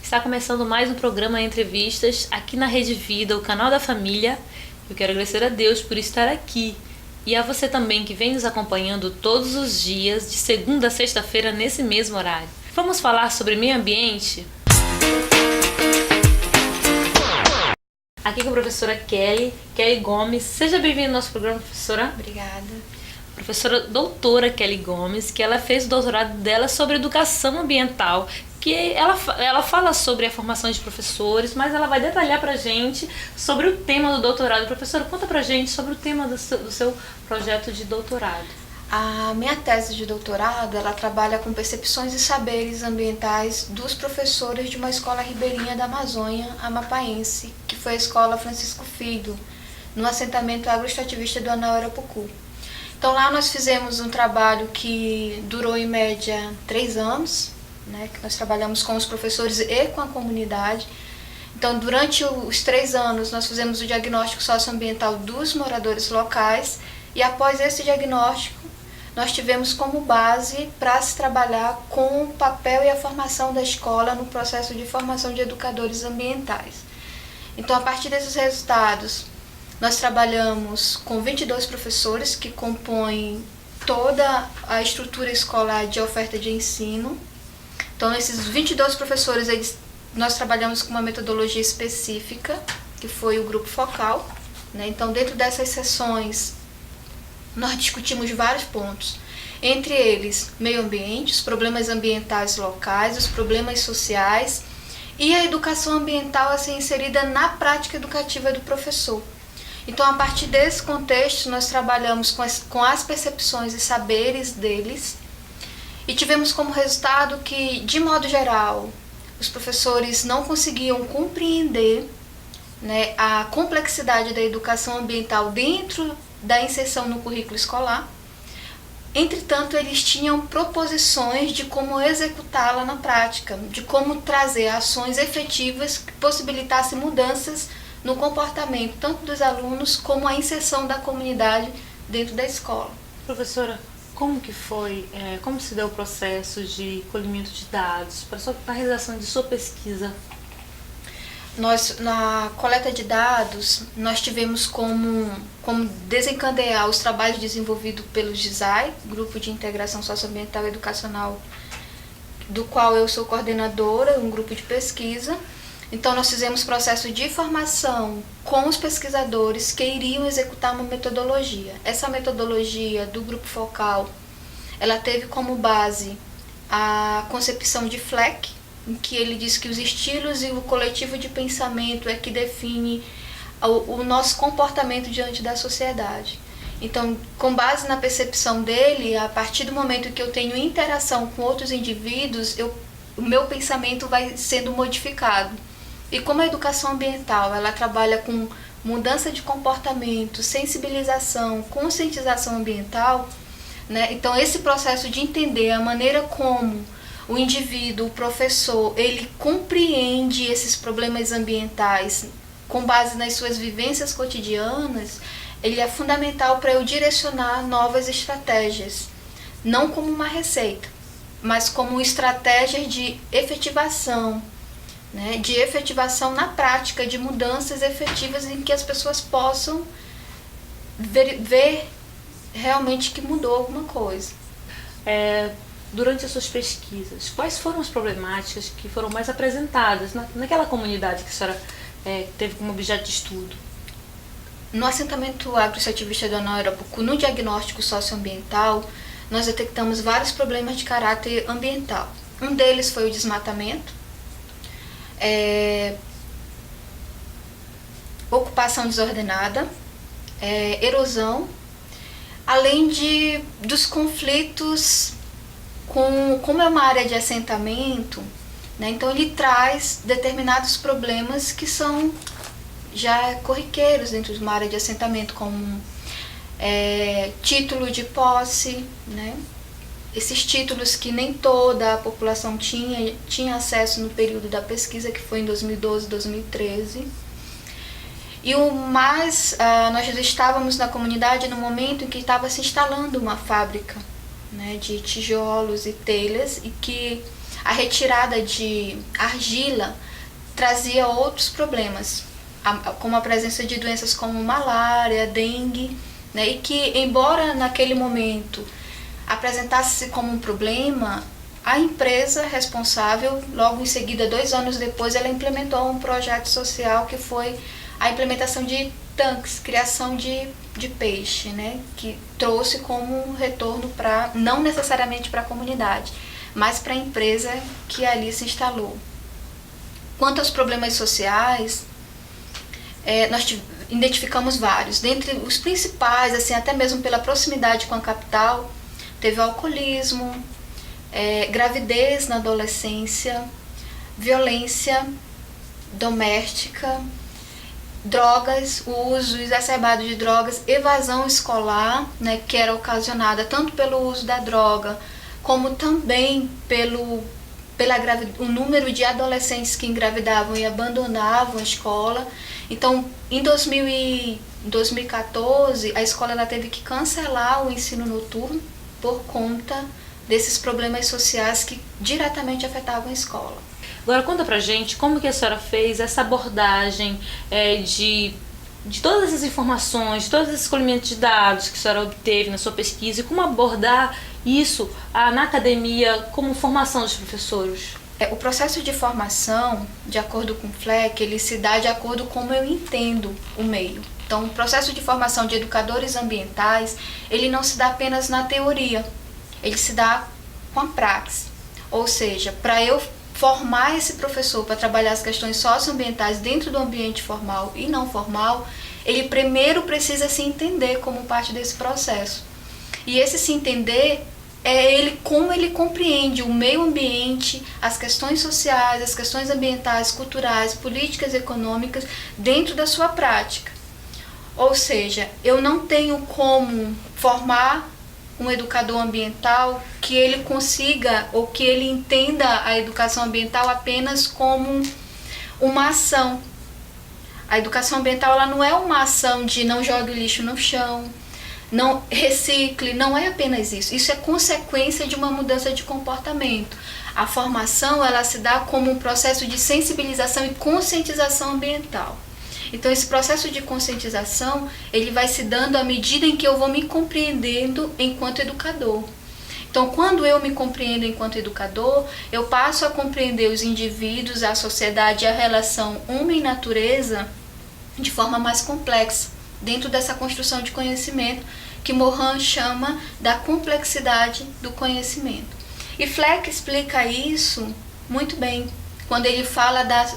Está começando mais um programa Entrevistas aqui na Rede Vida, o canal da família. Eu quero agradecer a Deus por estar aqui e a você também que vem nos acompanhando todos os dias, de segunda a sexta-feira, nesse mesmo horário. Vamos falar sobre meio ambiente? Aqui com a professora Kelly Gomes. Seja bem-vinda ao nosso programa, professora. Obrigada. Professora doutora Kelly Gomes, que ela fez o doutorado dela sobre educação ambiental, que ela fala sobre a formação de professores, mas ela vai detalhar pra gente sobre o tema do doutorado. Professora, conta pra gente sobre o tema do seu projeto de doutorado. A minha tese de doutorado, ela trabalha com percepções e saberes ambientais dos professores de uma escola ribeirinha da Amazônia amapaense, que foi a Escola Francisco Filho, no assentamento agroextrativista do Anel Arapucu. Então lá nós fizemos um trabalho que durou em média 3 anos, né, que nós trabalhamos com os professores e com a comunidade. Então durante os 3 anos nós fizemos o diagnóstico socioambiental dos moradores locais e após esse diagnóstico nós tivemos como base para se trabalhar com o papel e a formação da escola no processo de formação de educadores ambientais. Então a partir desses resultados nós trabalhamos com 22 professores que compõem toda a estrutura escolar de oferta de ensino. Então, esses 22 professores, nós trabalhamos com uma metodologia específica, que foi o grupo focal, né? Então, dentro dessas sessões, nós discutimos vários pontos. Entre eles, meio ambiente, os problemas ambientais locais, os problemas sociais e a educação ambiental assim, inserida na prática educativa do professor. Então, a partir desse contexto, nós trabalhamos com as percepções e saberes deles e tivemos como resultado que, de modo geral, os professores não conseguiam compreender, né, a complexidade da educação ambiental dentro da inserção no currículo escolar. Entretanto, eles tinham proposições de como executá-la na prática, de como trazer ações efetivas que possibilitassem mudanças no comportamento tanto dos alunos como a inserção da comunidade dentro da escola. Professora, como que foi, como se deu o processo de colhimento de dados para a realização de sua pesquisa? Nós, na coleta de dados, nós tivemos como desencadear os trabalhos desenvolvidos pelo GISAI, Grupo de Integração Socioambiental e Educacional, do qual eu sou coordenadora, um grupo de pesquisa. Então, nós fizemos processo de formação com os pesquisadores que iriam executar uma metodologia. Essa metodologia do grupo focal, ela teve como base a concepção de Fleck, em que ele diz que os estilos e o coletivo de pensamento é que define o nosso comportamento diante da sociedade. Então, com base na percepção dele, a partir do momento que eu tenho interação com outros indivíduos, o meu pensamento vai sendo modificado. E como a educação ambiental, ela trabalha com mudança de comportamento, sensibilização, conscientização ambiental, né? Então esse processo de entender a maneira como o indivíduo, o professor, ele compreende esses problemas ambientais com base nas suas vivências cotidianas, ele é fundamental para eu direcionar novas estratégias, não como uma receita, mas como estratégias de efetivação, né, de efetivação na prática, de mudanças efetivas em que as pessoas possam ver realmente que mudou alguma coisa. Durante as suas pesquisas, quais foram as problemáticas que foram mais apresentadas naquela comunidade que a senhora teve como objeto de estudo? No assentamento agroextrativista do Anel Arapucu, no diagnóstico socioambiental, nós detectamos vários problemas de caráter ambiental. Um deles foi o desmatamento, ocupação desordenada, erosão, além dos conflitos como é uma área de assentamento, né, então ele traz determinados problemas que são já corriqueiros dentro de uma área de assentamento, como título de posse, né, esses títulos que nem toda a população tinha acesso no período da pesquisa, que foi em 2012, 2013. E nós já estávamos na comunidade no momento em que estava se instalando uma fábrica, né, de tijolos e telhas, e que a retirada de argila trazia outros problemas, como a presença de doenças como malária, dengue, né? E que, embora naquele momento apresentasse-se como um problema, a empresa responsável, logo em seguida, 2 anos depois, ela implementou um projeto social que foi a implementação de tanques, criação de peixe, né? Que trouxe como um retorno não necessariamente para a comunidade, mas para a empresa que ali se instalou. Quanto aos problemas sociais, nós identificamos vários. Dentre os principais, assim, até mesmo pela proximidade com a capital, teve o alcoolismo, gravidez na adolescência, violência doméstica, drogas, o uso exacerbado de drogas, evasão escolar, né, que era ocasionada tanto pelo uso da droga, como também o número de adolescentes que engravidavam e abandonavam a escola. Então, em 2014, a escola ela teve que cancelar o ensino noturno por conta desses problemas sociais que diretamente afetavam a escola. Agora conta pra gente como que a senhora fez essa abordagem de todas essas informações, todos esses colhimentos de dados que a senhora obteve na sua pesquisa e como abordar isso na academia como formação dos professores. O processo de formação, de acordo com o FLEC, ele se dá de acordo com como eu entendo o meio. Então, o processo de formação de educadores ambientais, ele não se dá apenas na teoria, ele se dá com a praxis. Ou seja, para eu formar esse professor para trabalhar as questões socioambientais dentro do ambiente formal e não formal, ele primeiro precisa se entender como parte desse processo. E esse se entender como ele compreende o meio ambiente, as questões sociais, as questões ambientais, culturais, políticas, econômicas, dentro da sua prática. Ou seja, eu não tenho como formar um educador ambiental que ele consiga ou que ele entenda a educação ambiental apenas como uma ação. A educação ambiental ela não é uma ação de não jogue lixo no chão, não recicle, não é apenas isso. Isso é consequência de uma mudança de comportamento. A formação ela se dá como um processo de sensibilização e conscientização ambiental. Então esse processo de conscientização ele vai se dando à medida em que eu vou me compreendendo enquanto educador. Então quando eu me compreendo enquanto educador, eu passo a compreender os indivíduos, a sociedade e a relação homem-natureza de forma mais complexa, dentro dessa construção de conhecimento que Morin chama da complexidade do conhecimento. E Fleck explica isso muito bem, quando ele fala da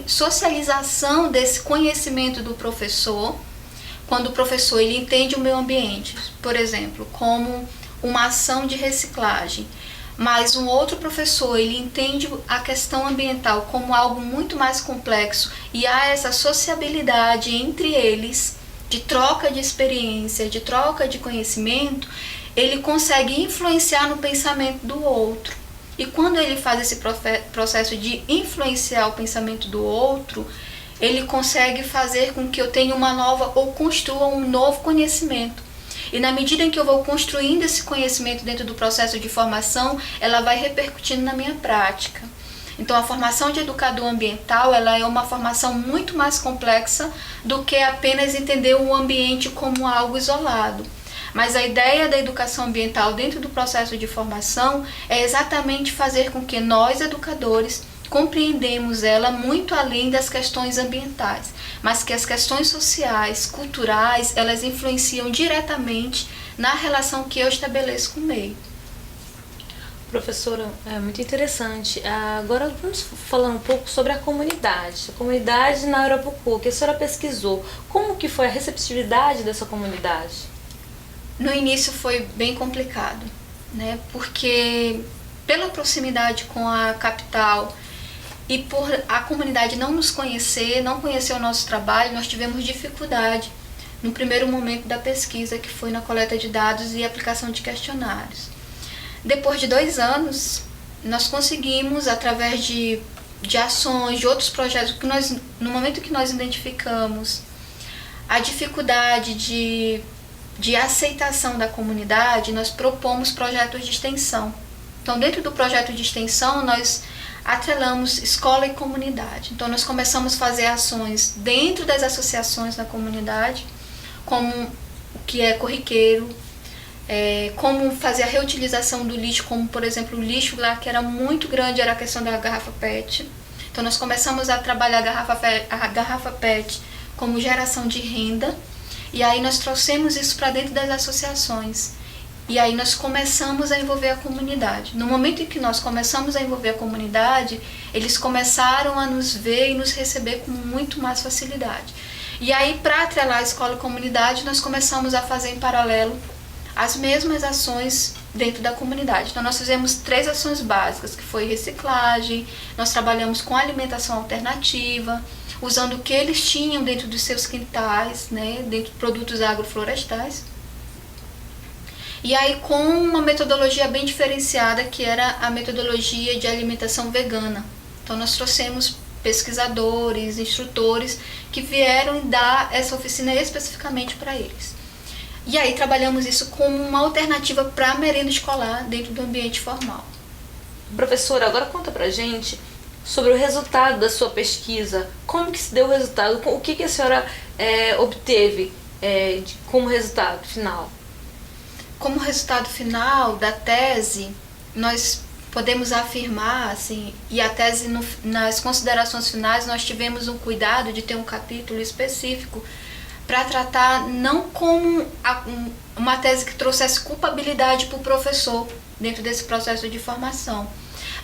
socialização desse conhecimento do professor, quando o professor ele entende o meio ambiente, por exemplo, como uma ação de reciclagem, mas um outro professor ele entende a questão ambiental como algo muito mais complexo e há essa sociabilidade entre eles, de troca de experiência, de troca de conhecimento, ele consegue influenciar no pensamento do outro. E quando ele faz esse processo de influenciar o pensamento do outro, ele consegue fazer com que eu tenha uma nova ou construa um novo conhecimento. E na medida em que eu vou construindo esse conhecimento dentro do processo de formação, ela vai repercutindo na minha prática. Então a formação de educador ambiental ela é uma formação muito mais complexa do que apenas entender o ambiente como algo isolado. Mas a ideia da educação ambiental dentro do processo de formação é exatamente fazer com que nós, educadores, compreendemos ela muito além das questões ambientais, mas que as questões sociais, culturais, elas influenciam diretamente na relação que eu estabeleço com o meio. Professora, é muito interessante. Agora vamos falar um pouco sobre a comunidade na Ararapucu, que a senhora pesquisou. Como que foi a receptividade dessa comunidade? No início foi bem complicado, né? Porque pela proximidade com a capital e por a comunidade não nos conhecer, não conhecer o nosso trabalho, nós tivemos dificuldade no primeiro momento da pesquisa, que foi na coleta de dados e aplicação de questionários. Depois de 2 anos, nós conseguimos, através de ações, de outros projetos, no momento que nós identificamos a dificuldade de aceitação da comunidade, nós propomos projetos de extensão. Então, dentro do projeto de extensão, nós atrelamos escola e comunidade. Então, nós começamos a fazer ações dentro das associações na comunidade, como o que é corriqueiro, como fazer a reutilização do lixo, como, por exemplo, o lixo lá que era muito grande, era a questão da garrafa PET. Então, nós começamos a trabalhar a garrafa PET como geração de renda, e aí nós trouxemos isso para dentro das associações. E aí nós começamos a envolver a comunidade. No momento em que nós começamos a envolver a comunidade, eles começaram a nos ver e nos receber com muito mais facilidade. E aí, para atrelar a escola e comunidade, nós começamos a fazer em paralelo as mesmas ações dentro da comunidade. Então, nós fizemos 3 ações básicas, que foi reciclagem, nós trabalhamos com alimentação alternativa, usando o que eles tinham dentro dos seus quintais, né, dentro de produtos agroflorestais. E aí com uma metodologia bem diferenciada, que era a metodologia de alimentação vegana. Então nós trouxemos pesquisadores, instrutores que vieram dar essa oficina especificamente para eles. E aí trabalhamos isso como uma alternativa para a merenda escolar dentro do ambiente formal. Professora, agora conta pra gente sobre o resultado da sua pesquisa. Como que se deu o resultado? O que a senhora obteve como resultado final? Como resultado final da tese, nós podemos afirmar, assim, e a tese, nas considerações finais, nós tivemos um cuidado de ter um capítulo específico para tratar não como uma tese que trouxesse culpabilidade para o professor dentro desse processo de formação,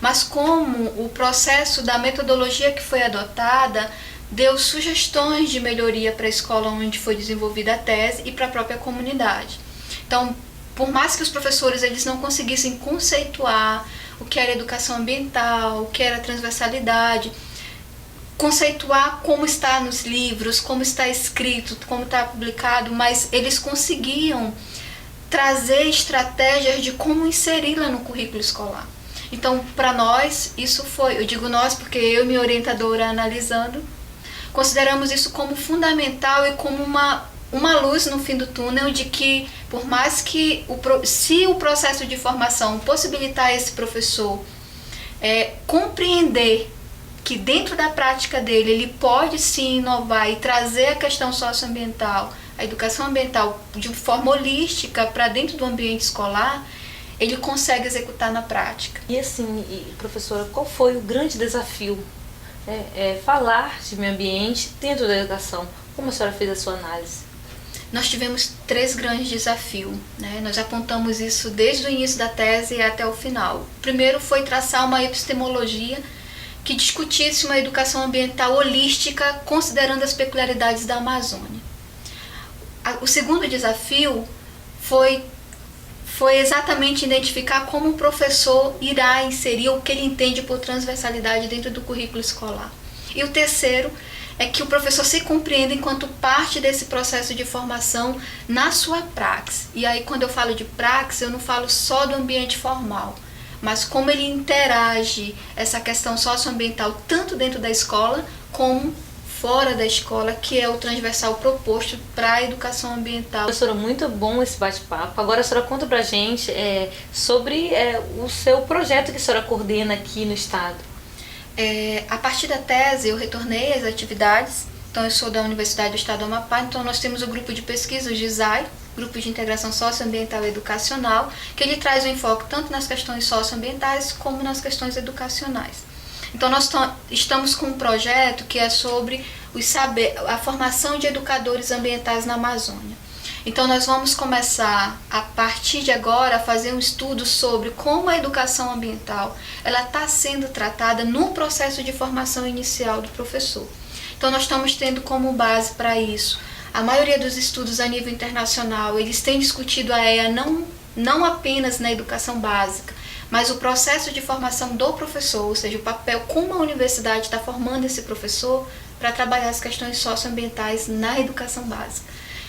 mas como o processo da metodologia que foi adotada deu sugestões de melhoria para a escola onde foi desenvolvida a tese e para a própria comunidade. Então, por mais que os professores eles não conseguissem conceituar o que era educação ambiental, o que era transversalidade, conceituar como está nos livros, como está escrito, como está publicado, mas eles conseguiam trazer estratégias de como inseri-la no currículo escolar. Então, para nós, isso foi, eu digo nós porque eu e minha orientadora analisando, consideramos isso como fundamental e como uma luz no fim do túnel de que, por mais que, se o processo de formação possibilitar esse professor compreender que dentro da prática dele ele pode sim inovar e trazer a questão socioambiental, a educação ambiental de forma holística para dentro do ambiente escolar, ele consegue executar na prática. E assim, professora, qual foi o grande desafio? Falar de meio ambiente dentro da educação. Como a senhora fez a sua análise? Nós tivemos 3 grandes desafios, né? Nós apontamos isso desde o início da tese até o final. O primeiro foi traçar uma epistemologia que discutisse uma educação ambiental holística, considerando as peculiaridades da Amazônia. O segundo desafio foi exatamente identificar como o professor irá inserir o que ele entende por transversalidade dentro do currículo escolar. E o terceiro é que o professor se compreenda enquanto parte desse processo de formação na sua praxis. E aí, quando eu falo de praxis, eu não falo só do ambiente formal, mas como ele interage essa questão socioambiental tanto dentro da escola como fora da escola, que é o transversal proposto para a educação ambiental. Professora, muito bom esse bate-papo. Agora a senhora conta pra gente sobre o seu projeto que a senhora coordena aqui no estado. A partir da tese, eu retornei às atividades. Então, eu sou da Universidade do Estado do Amapá, então nós temos o grupo de pesquisa, o GISAI, Grupo de Integração Socioambiental e Educacional, que ele traz o enfoque tanto nas questões socioambientais como nas questões educacionais. Então, nós estamos com um projeto que é sobre a formação de educadores ambientais na Amazônia. Então, nós vamos começar, a partir de agora, a fazer um estudo sobre como a educação ambiental está sendo tratada no processo de formação inicial do professor. Então, nós estamos tendo como base para isso a maioria dos estudos a nível internacional, eles têm discutido a EA não apenas na educação básica, mas o processo de formação do professor, ou seja, o papel como a universidade está formando esse professor para trabalhar as questões socioambientais na educação básica.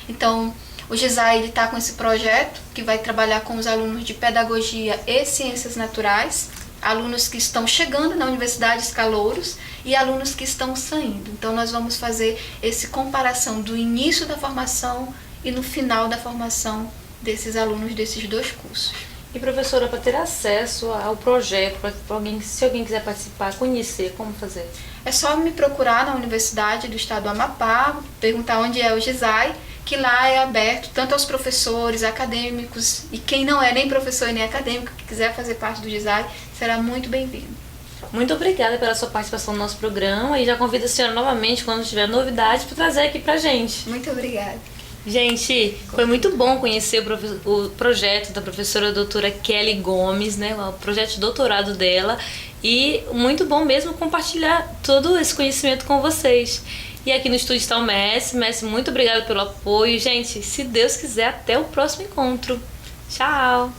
Então, o GISAI está com esse projeto que vai trabalhar com os alunos de pedagogia e ciências naturais, alunos que estão chegando na universidade, os calouros, e alunos que estão saindo. Então, nós vamos fazer essa comparação do início da formação e no final da formação desses alunos desses 2 cursos. E professora, para ter acesso ao projeto, se alguém quiser participar, conhecer, como fazer? É só me procurar na Universidade do Estado do Amapá, perguntar onde é o GISAI, que lá é aberto tanto aos professores, acadêmicos, e quem não é nem professor e nem acadêmico, que quiser fazer parte do GISAI, será muito bem-vindo. Muito obrigada pela sua participação no nosso programa e já convido a senhora novamente, quando tiver novidade, para trazer aqui pra gente. Muito obrigada. Gente, foi muito bom conhecer o projeto da professora doutora Kelly Gomes, né, o projeto de doutorado dela, e muito bom mesmo compartilhar todo esse conhecimento com vocês. E aqui no estúdio está o Messi. Messi, muito obrigada pelo apoio. Gente, se Deus quiser, até o próximo encontro. Tchau!